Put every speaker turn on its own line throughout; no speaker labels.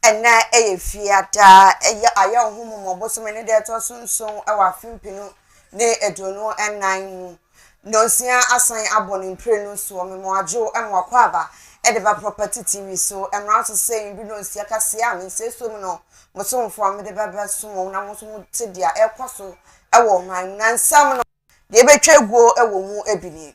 and na fiata aya ohun mo boso me ne de to sunsun e wa fimpinu ne eduonu enan mu no sia asan abon impre no so me mo ajo e mo kwaba e de ba property tv so e mra so say bi no sia ka sia me say so me no mo so mfo me de ba so mo na mo so mo te dia e kwaso e wo man na nsam no de betwa guo e wo mu ebini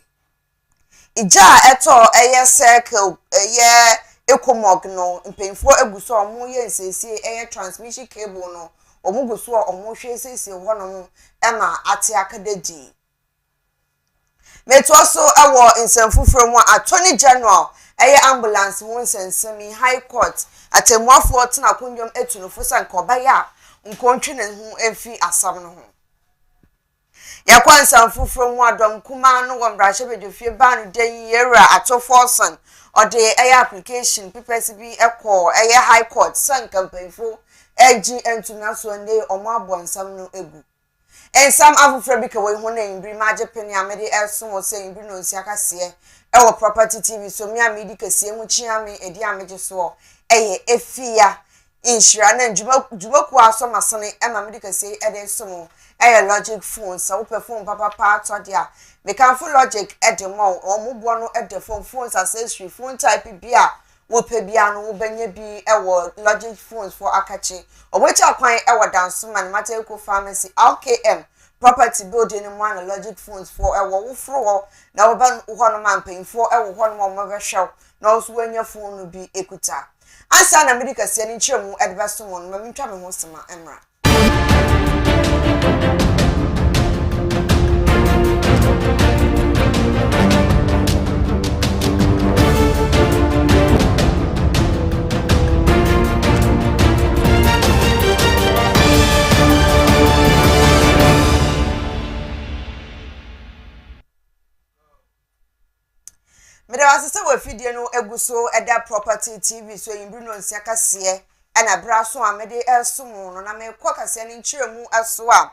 ija eto eye circle eye ekomog no mpemfo eguso omo ye nsesi eye transmission cable no omo guso omo hwe sesi ho no ema ate akadagi meto so ewo nsamfufuro mu attorney general eye ambulance mu nsensemi high court atemuafo tena kondwom etunufo sanka ya nkontwe ne hu efi asam no ho yakwansa mfufuro mu adom kuma no wo mbrahye bedofie ba no den yera atoforson ode eye application papers bi ekọ eye high court san campaignfo egi entuna so ne omo abonsam no egu ensam afufuro bi ka we hu na imbri maje peni amede eso wo say imbri no nsi akase ewo property tv so mi amedi kase hu chiame edi ameje so eye efia inshira na jumaku aso masane ema amedi kase ede so eye logic phone so perform papa to dia me can full logic ede mo omubo no ede phones accessory phone type bia wo pe bia no wo benya bi ewo logic phones for akachi owecha kwan ewo dance man Mateko pharmacy RKM property building in one logic phones for ewo wo fro na wo ban ho no man pen for ewo ho no mo behwew na so wanya phone no bi ekuta ansa na medical se ni nchemu advice mo no mentwa me ho sema emra Mede wasese we fidie no eguso eda property tv so yimbri no nsia kase na bra so amede esomo no na me kwa kase ni nchiremu aso a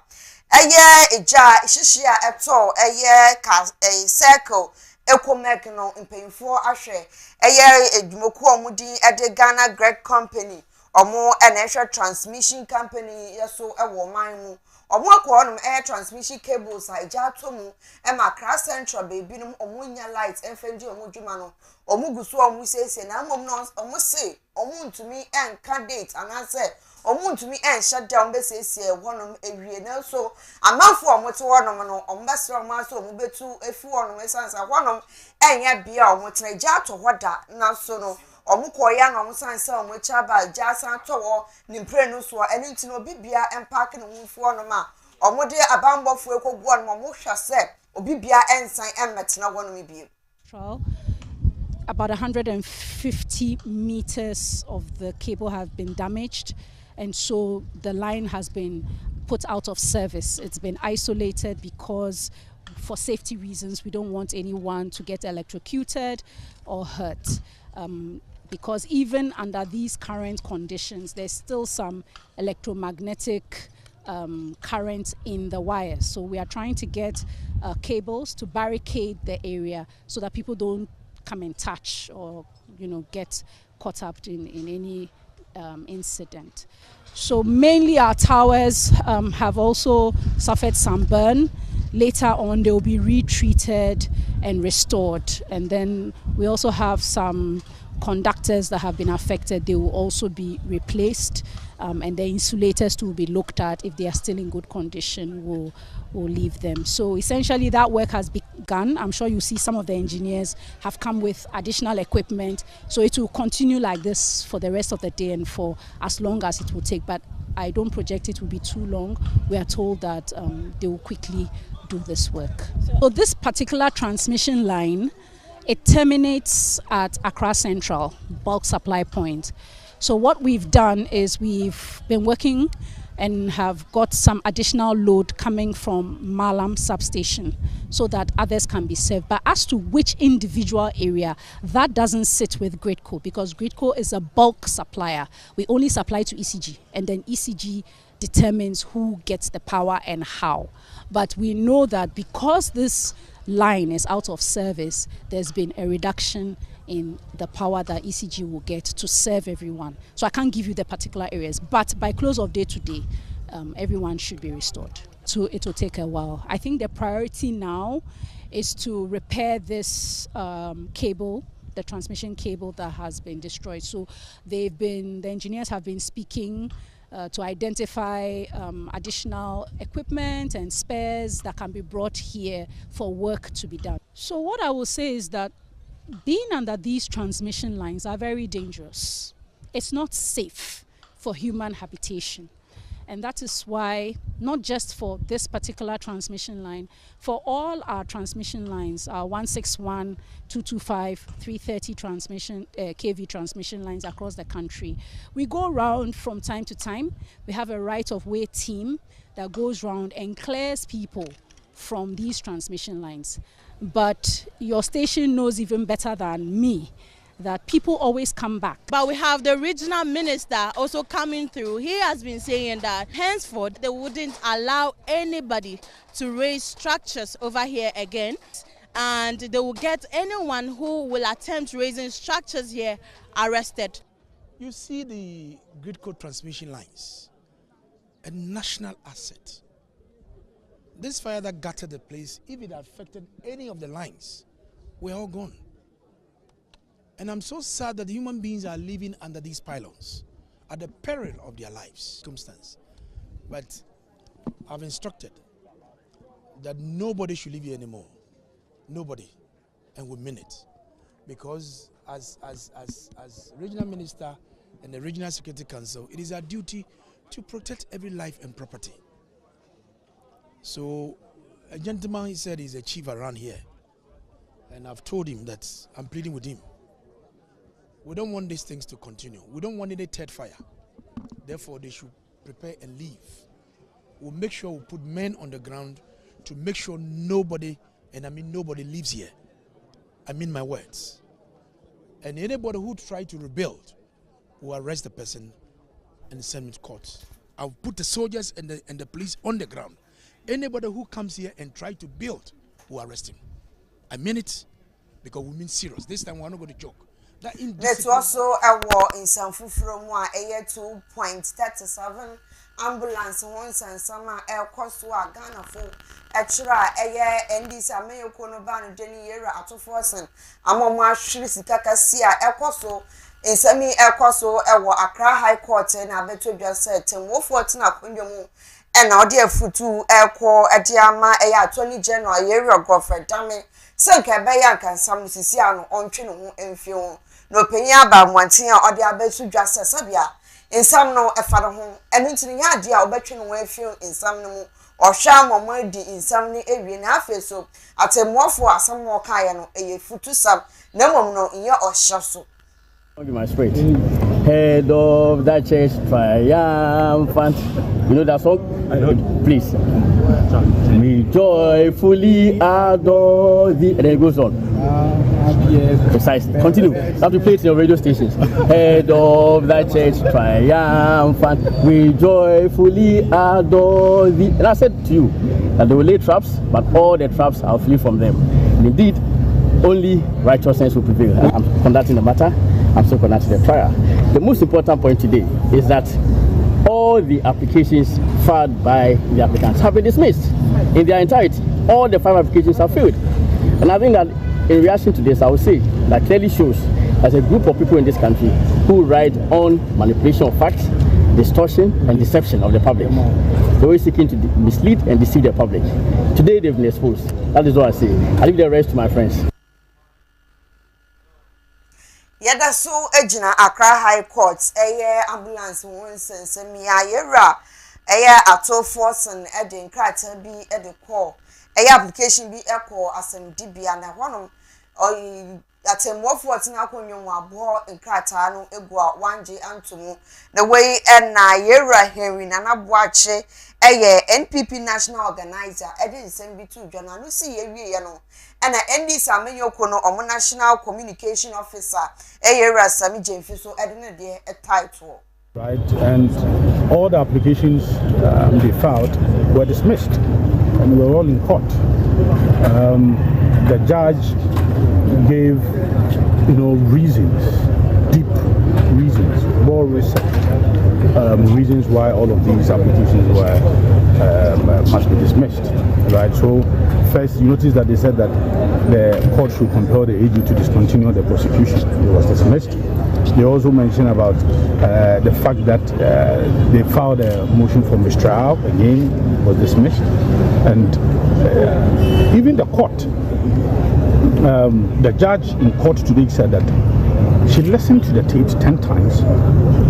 eye eja hihia eto eye ka circle ekomek no mpemfo ahwe eye edwumoku omudi ede Ghana Great Company omo na transmission company yeso ewo man mu omo akwonum air transmission cables aja atomu e makra central baby num omo nya light enfendi omo dwuma no omo guso omo sese na mom no omo se omo ntumi enka date anase omo ntumi en shut down be sese e wonum ewie na so amafo omo te wonum no omo besre omo aso omo betu efi wonum esansa wonum enya bia omo tena ja ato hoda na so no omuko ya no musanse omucha ba jasa towo nimpre no so eni ntino bibia empark no mfuo no ma omude abambofo ekoguo no mo hwa se obibia ensan emmetena wono mebie
about 150 meters of the cable have been damaged, and so the line has been put out of service. It's been isolated because for safety reasons we don't want anyone to get electrocuted or hurt. Because even under these current conditions, there's still some electromagnetic current in the wires. So we are trying to get cables to barricade the area so that people don't come and touch or, get caught up in any incident. So mainly our towers have also suffered some burn. Later on, they will be retreated and restored. And then we also have some conductors that have been affected. They will also be replaced, and the insulators to be looked at. If they are still in good condition, we'll leave them. So essentially that work has begun. I'm sure you see some of the engineers have come with additional equipment, so it will continue like this for the rest of the day and for as long as it will take, but I don't project it will be too long. We are told that they will quickly do this work. So this particular transmission line, it terminates at Accra Central bulk supply point. So what we've done is we've been working and have got some additional load coming from Malam substation so that others can be served. But as to which individual area, that doesn't sit with Gridco, because Gridco is a bulk supplier. We only supply to ECG, and then ECG determines who gets the power and how. But we know that because this line is out of service, there's been a reduction in the power that ECG will get to serve everyone. So I can't give you the particular areas, but by close of day today, everyone should be restored. So it will take a while. I think the priority now is to repair this cable, the transmission cable that has been destroyed. So the engineers have been speaking to identify additional equipment and spares that can be brought here for work to be done. So what I will say is that being under these transmission lines are very dangerous. It's not safe for human habitation. And that is why, not just for this particular transmission line, for all our transmission lines, our 161, 225, 330 transmission, kV transmission lines across the country, we go around from time to time. We have a right-of-way team that goes around and clears people from these transmission lines. But your station knows even better than me that people always come back.
But we have the regional minister also coming through. He has been saying that henceforth they wouldn't allow anybody to raise structures over here again, and they will get anyone who will attempt raising structures here arrested.
You see the Gridco transmission lines, a national asset. This fire that gutted the place, if it affected any of the lines, we're all gone. And I'm so sad that human beings are living under these pylons at the peril of their lives. Circumstance. But I've instructed that nobody should live here anymore. Nobody. And we mean it. Because as regional minister and the regional security council, it is our duty to protect every life and property. So a gentleman, he said he's a chief around here. And I've told him that I'm pleading with him. We don't want these things to continue. We don't want any third fire. Therefore, they should prepare and leave. We'll make sure we put men on the ground to make sure nobody, and I mean nobody, lives here. I mean my words. And anybody who try to rebuild will arrest the person and send him to court. I'll put the soldiers and the police on the ground. Anybody who comes here and try to build will arrest him. I mean it because we mean serious. This time we're not going to joke.
There's also a war in San Fufuro, a 2.37 ambulance once and summer air cost to a Ghana for extra a year and this a mayo conoban Jenny Yera at 2,000. Among my Shrisitaka Sia air costo in semi air costo a war Accra High Court and I bet you just said 10 more 14 up in your and now dear Futu air core at Yama a 20 General Yera Goffred Dammy. Sanka Bayan can some Siciano on Chino and film. No penya ba mwantia ode abesu dwase sabia ensam no efara ho enu ntini ya dia obetwe no afio ensam no mu ohwa momo di ensam ni ewie na afeso atemuofo asam wo kaye no eye futu sam na mom no nye ohya so.
Okay, my straight head of that church triumphant. You know that song? I know. Please. We joyfully adore thee. And then it goes on. Precisely. Continue. You have to play it in your radio stations. Head of that church triumphant. We joyfully adore thee. And I said to you that they will lay traps, but all the traps are flee from them. And indeed, only righteousness will prevail. I'm conducting the matter. I'm still conducting the trial. The most important point today is that all the applications filed by the applicants have been dismissed in their entirety. All the 5 applications have failed. And I think that in reaction to this, I would say that clearly shows there's a group of people in this country who ride on manipulation of facts, distortion and deception of the public. They're always seeking to mislead and deceive the public. Today they've been exposed. That is what I say. I leave the rest to my friends.
Yada so ejina Accra High Court ambulance once and semi ayera ato force and edin krata bi ede call application bi echo asem dibia na honom atemwofo tina akonwom abo nkrata no egua 1G antomu the way na yera Henry na naboache NPP national organizer edin sembi tu dwana no si yewie ye no and ND Samenyo Kono omo national communication officer yera Sami Jemfiso edin de a title.
Right, and all the applications they filed were dismissed and we were all in court. The judge gave reasons, deep reasons, well researched reasons why all of these applications must be dismissed, right? So first, you notice that they said that the court should compel the AG to discontinue the prosecution. It was dismissed. They also mentioned about the fact that they filed a motion for mistrial, again was dismissed, and even the court, the judge in court today said that she listened to the tape 10 times,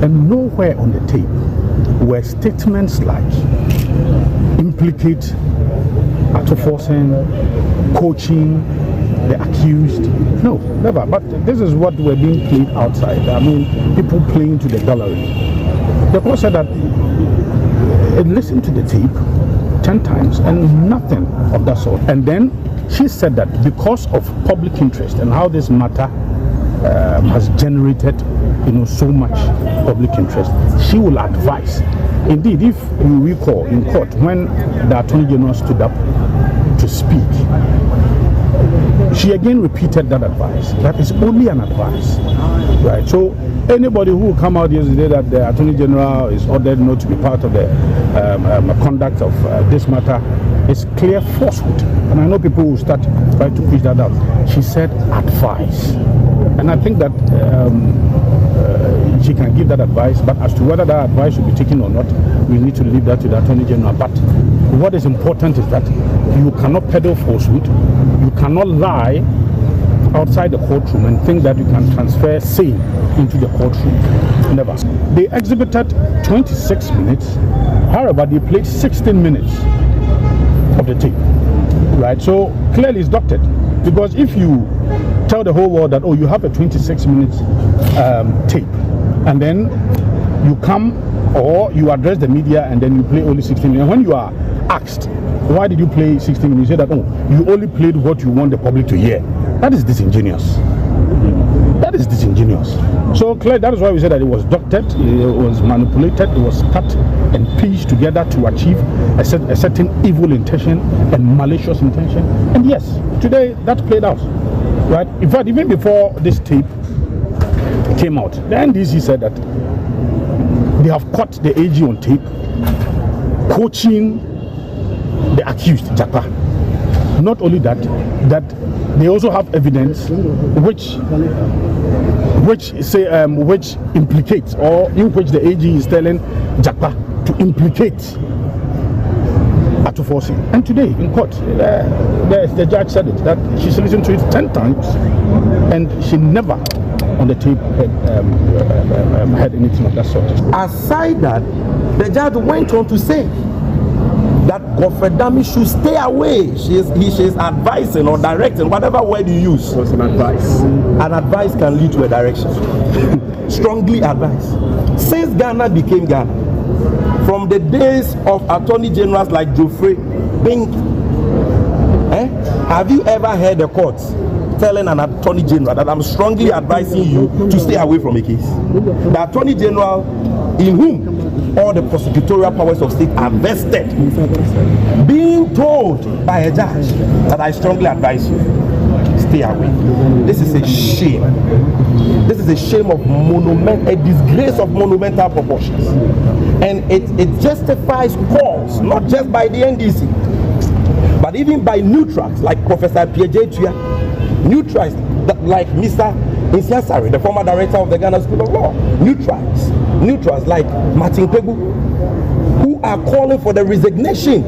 and nowhere on the tape were statements like implicate Atuforsen, coaching the accused. No, never. But this is what were being played outside. I mean, people playing to the gallery. The court said that it listened to the tape 10 times and nothing of that sort. And then she said that because of public interest and how this matter has generated, so much public interest, she will advise. Indeed, if you recall in court when the Attorney General stood up to speak, she again repeated that advice. That is only an advice, right? So anybody who will come out yesterday that the Attorney General is ordered not to be part of the conduct of this matter is clear falsehood. And I know people will start trying to push that out. She said advice. And I think that she can give that advice, but as to whether that advice should be taken or not, we need to leave that to the Attorney General. But what is important is that you cannot peddle falsehood, you cannot lie outside the courtroom and think that you can transfer same into the courtroom. Never. They exhibited 26 minutes, however, they played 16 minutes of the tape, right? So clearly it's doctored, because if you tell the whole world that, oh, you have a 26 minutes tape, and then you come or you address the media and then you play only 16 minutes. When you are asked, why did you play 16 minutes? You say that, oh, you only played what you want the public to hear. That is disingenuous. That is disingenuous. So clearly, that is why we said that it was doctored, it was manipulated, it was cut and pieced together to achieve a certain evil intention and malicious intention. And yes, today that played out. Right? In fact, even before this tape came out, the NDC said that they have caught the AG on tape coaching the accused, Japa. Not only that they also have evidence which implicates, or in which the AG is telling Japa to implicate Atuforsen. And today in court, the judge said it, that she's listened to it 10 times and she never on the tape had anything of that sort.
Aside that, the judge went on to say that Godfred Dami should stay away. She is advising or directing, whatever word you use.
What's an advice?
An advice can lead to a direction. Strongly advised. Since Ghana became Ghana, from the days of attorney generals like Geoffrey Bing, have you ever heard the courts telling an attorney general that I'm strongly advising you to stay away from a case? The attorney general in whom all the prosecutorial powers of state are vested, being told by a judge that I strongly advise you, stay away. This is a shame. This is a shame of a disgrace of monumental proportions. And it justifies calls, not just by the NDC, but even by neutrals like Professor P.J. Tuya, neutrals like Mr. Insiasari, the former director of the Ghana School of Law, neutrals like Martin Pegu, who are calling for the resignation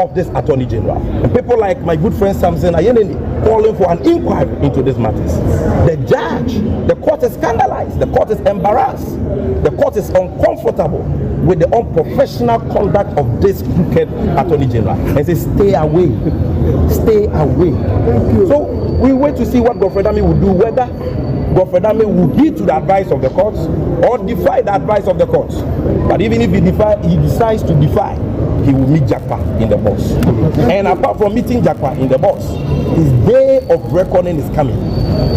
of this Attorney General. And people like my good friend Samson Ayeneni calling for an inquiry into these matters. The judge, the court is scandalized, the court is embarrassed, the court is uncomfortable with the unprofessional conduct of this crooked Attorney General and says, stay away, stay away. So we wait to see what Godfred Dami will do, whether Godfred Dami will heed to the advice of the courts or defy the advice of the courts. But even if he decides to defy, he will meet Japa in the boss. And apart from meeting Japa in the boss, his day of reckoning is coming.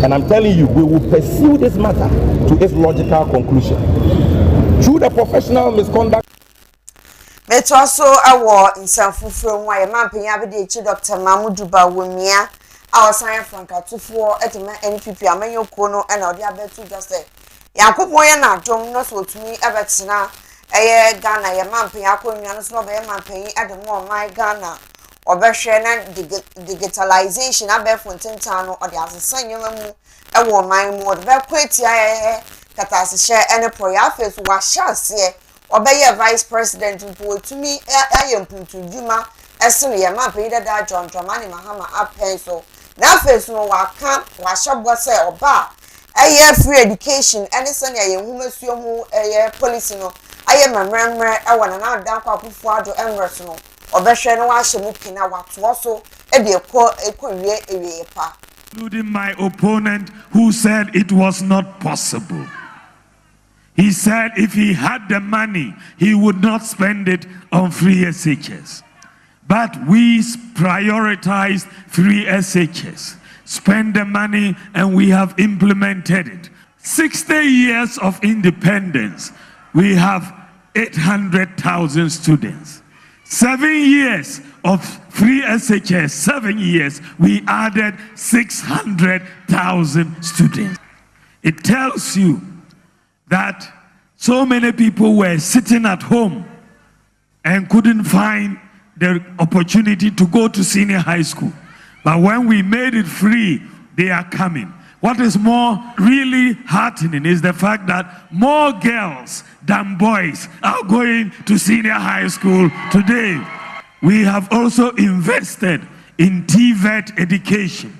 And I'm telling you, we will pursue this matter to its logical conclusion. Through the professional misconduct.
It's also our in San Fufro, why a man Pinyabidi, Dr. Mahmoud Bawumia. our science from Katufu etime NPP amanyoko no na odi abetu just say yankopon ye na dom no so tumi ebetina eye Ghana ye mampen akonwa no so be mampen ademo my Ghana obehwe na digitalization abefo ntentan no odi asesa nyema mu ewo man mu odi be kwetia katasehye ene proya face wa hyase obeye vice president mpo tumi ayempuntu djuma esene ye mampen dada John Dramani Mahama apen so na face no waka wa hyebọ se oba free education any sene ye humesuo mu policy no aye memremre ewo na dan kwa kufu ado emreso no obehwe no wa hye mu pina wato so e de ekowie ewie pa.
Including my opponent who said it was not possible. He said if he had the money, he would not spend it on free SHS. But we prioritized free SHS, spend the money, and we have implemented it. 60 years of independence, we have 800,000 students. 7 years of free SHS, 7 years, we added 600,000 students. It tells you that so many people were sitting at home and couldn't find the opportunity to go to senior high school. But when we made it free, they are coming. What is more really heartening is the fact that more girls than boys are going to senior high school today. We have also invested in TVET education,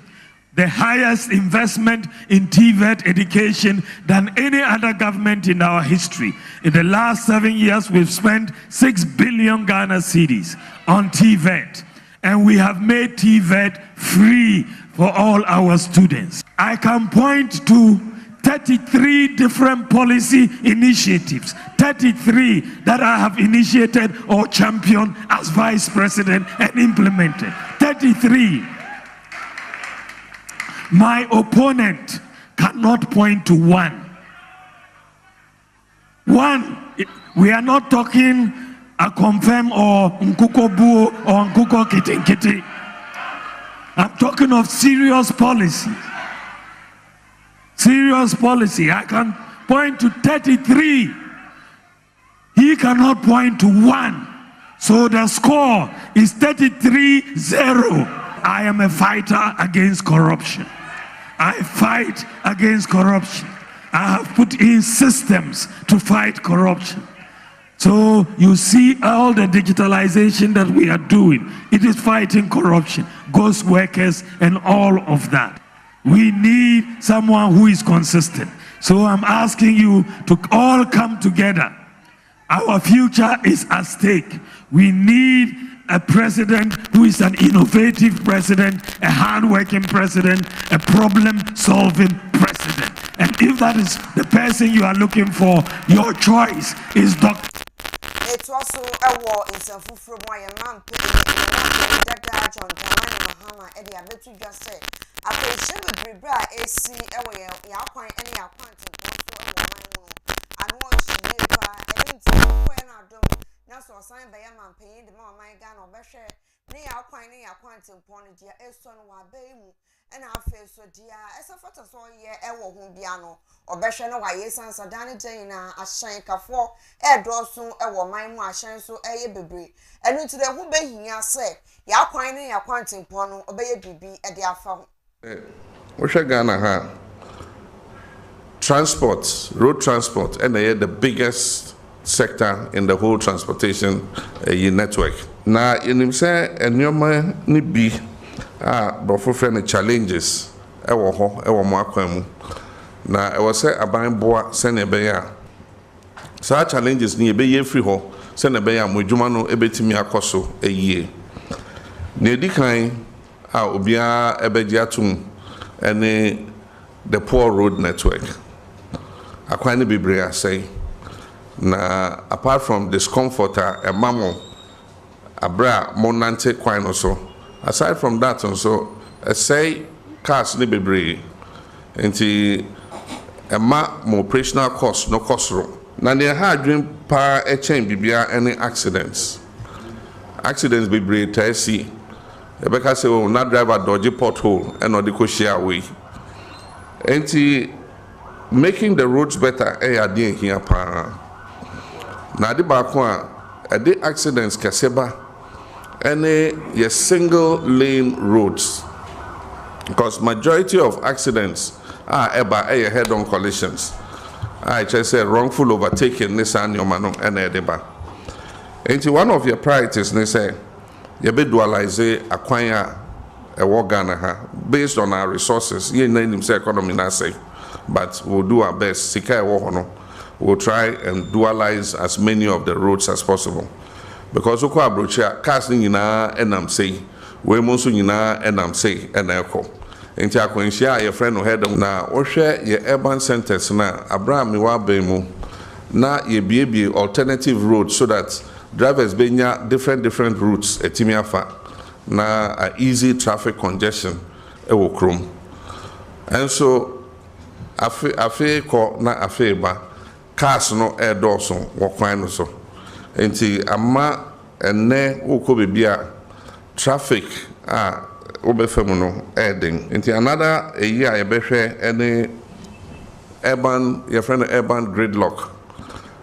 the highest investment in TVET education than any other government in our history. In the last 7 years, we've spent 6 billion Ghana cedis on TVET, and we have made TVET free for all our students. I can point to 33 different policy initiatives, 33 that I have initiated or championed as vice president and implemented. 33. My opponent cannot point to one. One, we are not talking a confirm or nkukobu or nkuko kitinkiti. I'm talking of serious policy. Serious policy. I can point to 33. He cannot point to one. So the score is 33-0. I am a fighter against corruption. I fight against corruption. I have put in systems to fight corruption. So you see all the digitalization that we are doing. It is fighting corruption, ghost workers, and all of that. We need someone who is consistent. So I'm asking you to all come together. Our future is at stake. We need a president who is an innovative president, a hard-working president, a problem-solving president. And if that is the person you are looking for, your choice is Dr.
It also a war in San Fufro, my man, Dada John Dramani Mahama, Eddie Abetu just said, I will share with Bibra AC away, Yaquine, any appointment, and one should be and when I don't, now so signed by a man paying the more my gun or Besher, near Yaquine, appointing Pony, a son wa Bamu, and I feel so dear, as a photo so ye, ever whom piano, or Besher no, why yes, and Sadani Jana, a shank of 4, air draw soon, ever my more shine so a baby, and into the who be here say, Yaquine, appointing Pono, obey a baby at the affair.
Ghana ha transport, road transport, and they are the biggest sector in the whole transportation network. Now, in him say, and your man need be but for friendly challenges. Ewo mo akwemu. Na I was say aban boa send ebeya. So challenges ni ebe ye free ho send ebeya mo dwuma no ebetimi akoso eyie. Na edi kan obia ebegiatum and the poor road network. Akwani Bibria say na apart from discomfort a mamo abra monante kwine also. Aside from that also say cars ni Bibri nti ma mo operational cost no cost ro. Na ne ha dream pa chain bibia any accidents. Accidents Bibri tasi yɛbɛka sɛ o na driver dodge pothole ɛna ɔde kɔ hyia away enti making the roads better ɛyɛ adeɛ ehia paa na ade baako a ɛde accidents kɛse ba ɛne yɛ single lane roads because majority of accidents ɛba ɛyɛ head-on collisions I just say wrongful overtaking ne saa nneɛma no ɛna ɛde ba enti one of your priorities ne sɛ yɛbɛ dualize akwan a ɛwɔ Ghana ha based on our resources yɛn na nim sɛ economy na say but we'll do our best sika ɛwɔ hɔ no we'll try and dualize as many of the roads as possible because okɔ abrochi a cars ne nyinaa ɛnam sei wei mu nso nyinaa ɛnam sei ɛna ɛkɔ enti akwanhyia a yɛfrɛ no head na wohwɛ yɛ urban centers na Abraham mewa ban mu na yɛbiebie alternative roads so that drivers benya different routes etimi afa na a easy traffic congestion ɛwɔ krom ɛnso afe kɔ na afe ba cars no ɛdɔɔso wɔ kwan no so enti ama ɛnɛ wokɔ beebi a traffic a wobɛfa mu no ɛden enti another eyi a yɛbɛhwɛ ɛne urban yɛfrɛ no urban gridlock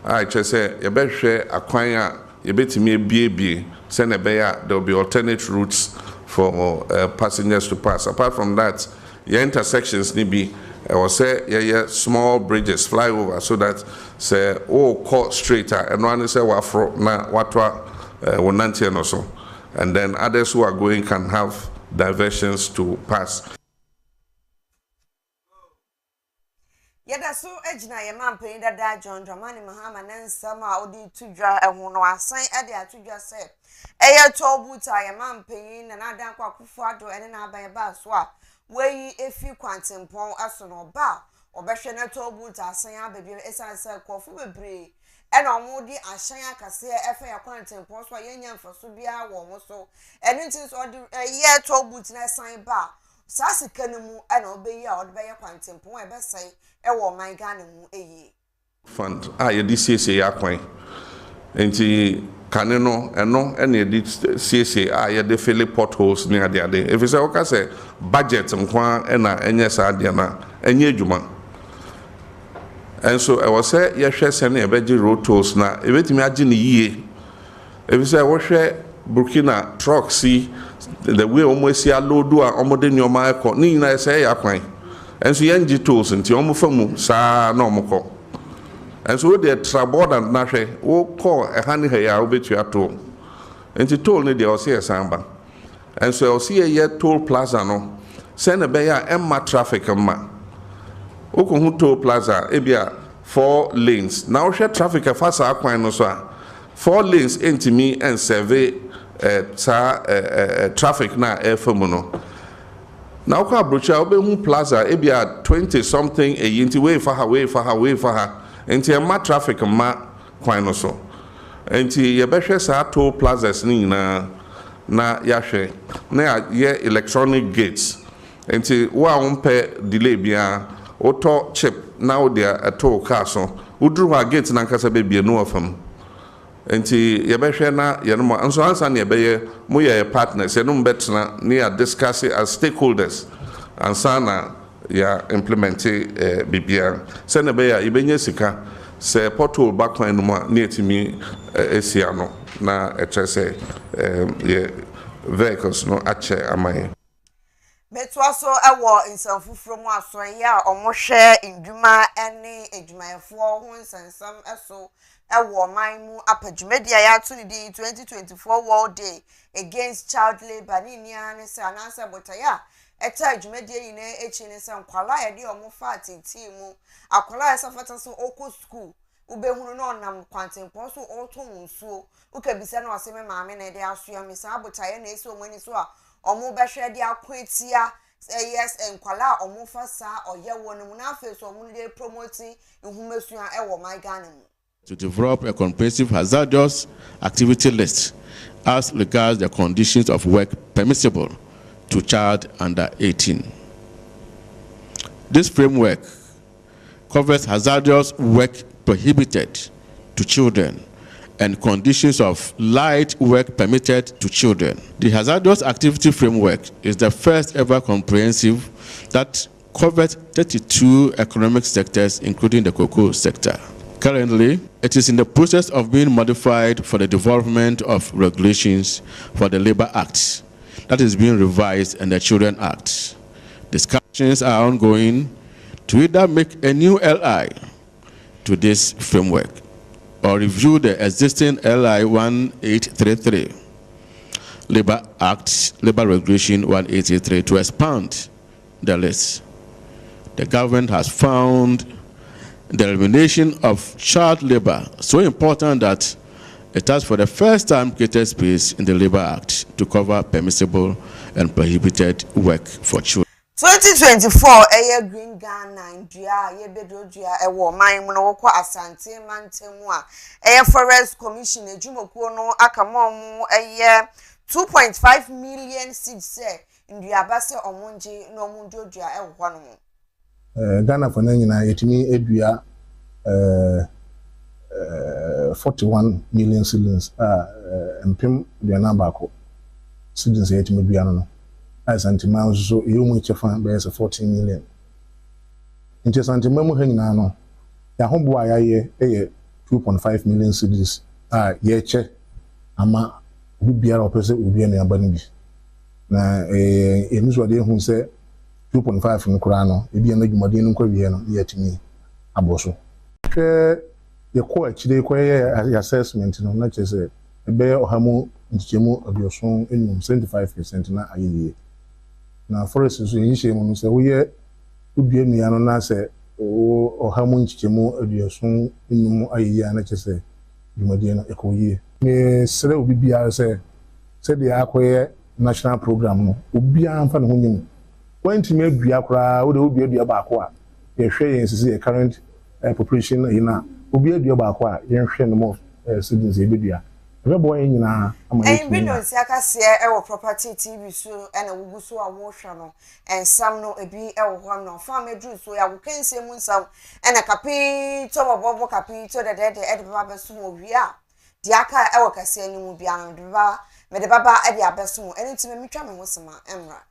a kyerɛ sɛ yɛbɛhwɛ akwan a yɛbɛtumi ebiebie sɛ na ɛbɛyɛ a there will be alternate routes for passengers to pass apart from that your intersections ni bi ɛwɔ sɛ yɛyɛ small bridges flyover so that sɛ wokɔ straight a ɛno ane sɛ waforo na watoa wo nanteɛ no so and then others who are going can have diversions to pass.
Yada so ejina ye mampanyin dada John Dramani Mahama na nsam a odi tudwa eho no asan ade atudwa se eye tobuta ye mampanyin na nadan kwa Akufo-Addo ene na aban ba so a weyi efi kwantempon aso no ba obehwe na tobuta asan ababi esan se kofo bebre ena omo di ahyan akase efe ya kwantempon so yenya mfaso bia wo mo so ene ntin so odi ye tobuta na san ba sasi kanemu ena obeyi a odi be ye kwantempon e be sai ewo man Ghana mu eye
fund ye di siesie akwan enti kane no eno ena ye di siesie ye de fill potholes ni ade if you say okay say budget nkwa ena enye sa ade na enye adwuma and so I was say ye hwe se na ye beji road tolls na e betimi age ne yie if you say wo hwe Burkina truck see the way almost ya load a omode nyoma ekọ ni nyina say ya kwan and so yenji tools nti omo famu saa na omo kọ and so the trabord and na hwe wo call e ha ne ha ya obetu ato nti toll ne de o say samba and so o see ye toll plaza no say na be ya emma traffic emma okohu toll plaza ebia 4 lanes now share traffic e fast akwan no so a 4 lanes entimi and survey traffic na efamu no now kwa brocha obehu plaza ebia 20 something a yinti way for her enti ma traffic ma kwan no so enti ye behwe sa toll plazas ni nyina na yahwe na ye electronic gates enti wa wonpe delay bia auto chip now there a toll car so udru ha gate na nkasa be bia no afam enti ye behwe na ye no anso ansa na ye beye mo ye partners ye no mbetna na ya discuss as stakeholders ansa na ya implement bibia se na be ya ibenya sika se portal backline no ma na etimi esia no na etrese ye vehicles no ache amaye
Metwaso ewo nsanfufuro mu aso ya omohwe ndwuma ene edwumayefo ho nsansam eso ewo man mu apadwumadia ya to ni 2024 World Day Against Child Labor ni nia ne sa na sa botaya eta adwumadia yi na echi ne sa nkwala ya de omo fa atenti mu akwala ya safata so oko school ubehunu no nam kwantempon so oto nsuo ukabisa na waseme maame na de aso ya misa botaya na esi omani so a omo behwe de akwetia yes enkwala omo fasa oye wonu mu na face omo de promoting ihumesua ewo my Ghana mu
to develop a comprehensive hazardous activity list as regards the conditions of work permissible to child under 18. This framework covers hazardous work prohibited to children and conditions of light work permitted to children. The hazardous activity framework is the first ever comprehensive that covered 32 economic sectors, including the cocoa sector. Currently, it is in the process of being modified for the development of regulations for the Labor Act that is being revised and the Children Act. Discussions are ongoing to either make a new LI to this framework or review the existing LI 1833, Labor Act, Labor Regulation 1883 to expand the list. The government has found the elimination of child labor so important that it has for the first time created space in the Labor Act to cover permissible and prohibited work for children.
2024 Green Ghana India Yebedodua ewo man mu no kwa Asante Mantemu a Forest Commission ejumokuo no akamom 2.5 million seeds say ndua base omunje no omundodua ewo hɔ no.
Ghana for nyina yetimi edua 41 million seedlings mpem duana baako seedlings yetimi dua no as antima so yomu chefa be 14 million nti santima mu hanyina no ya hobo ayaye 2.5 million seedlings ye che ama bibiara opese obi anu aba no bi na emiso de hu se 2.5 nkura no ebi na dwumaden nkwa wie no yetimi aboso hwe ye ko akide ko ye assessment no na chese ebe ohamu ntichemu abioson enum 75% na ayeye na forest so yinhye mu se wo ye ubie nua no na se ohamu ntichemu abioson enum ayeye na chese dwumaden no ekoye me sere obi bia se de akoye national program no obi anfa ne ho nyim wanti me dua kora wo de obi dua baako a ye hwe yen sisi current population ina obi dua baako a ye hwe no mo students e bedua ebe bo yen nyina ama ye
bi no si akase e property TV so na wugu so a wo hwe no ensam no ebi e wo ho no fa medru so ya wo kense mu nsam na kapi to bobo kapi to de e baba beso mo wi a di aka e wo kase ani mu bia no de baba me de baba e de abeso mo eni ti me twa me ho sema emra.